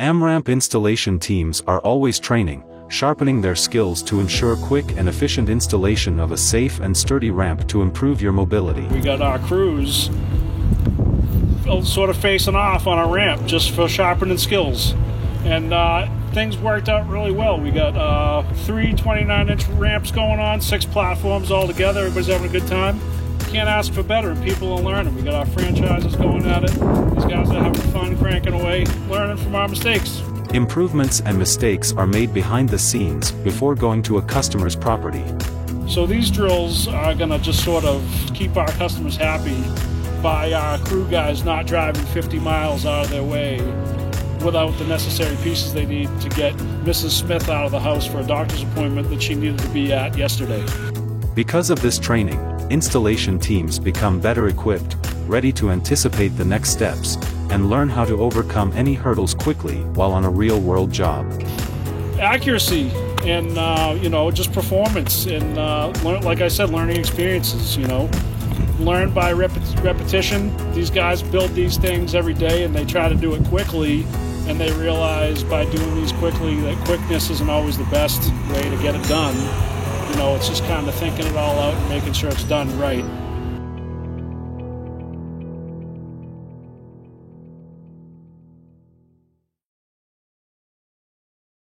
AMRAMP installation teams are always training, sharpening their skills to ensure quick and efficient installation of a safe and sturdy ramp to improve your mobility. We got our crews sort of facing off on a ramp just for sharpening skills. And things worked out really well. We got 3 29-inch ramps going on, 6 platforms all together. Everybody's having a good time. Can't ask for better, and people are learning. We got our franchises going at it. These guys are having fun cranking away, learning from our mistakes. Improvements and mistakes are made behind the scenes before going to a customer's property. So these drills are going to just sort of keep our customers happy by our crew guys not driving 50 miles out of their way without the necessary pieces they need to get Mrs. Smith out of the house for a doctor's appointment that she needed to be at yesterday. Because of this training, installation teams become better equipped, ready to anticipate the next steps, and learn how to overcome any hurdles quickly while on a real-world job. Accuracy and just performance and like I said, learning experiences. Learn by repetition. These guys build these things every day, and they try to do it quickly, and they realize by doing these quickly that quickness isn't always the best way to get it done. It's just kind of thinking it all out and making sure it's done right.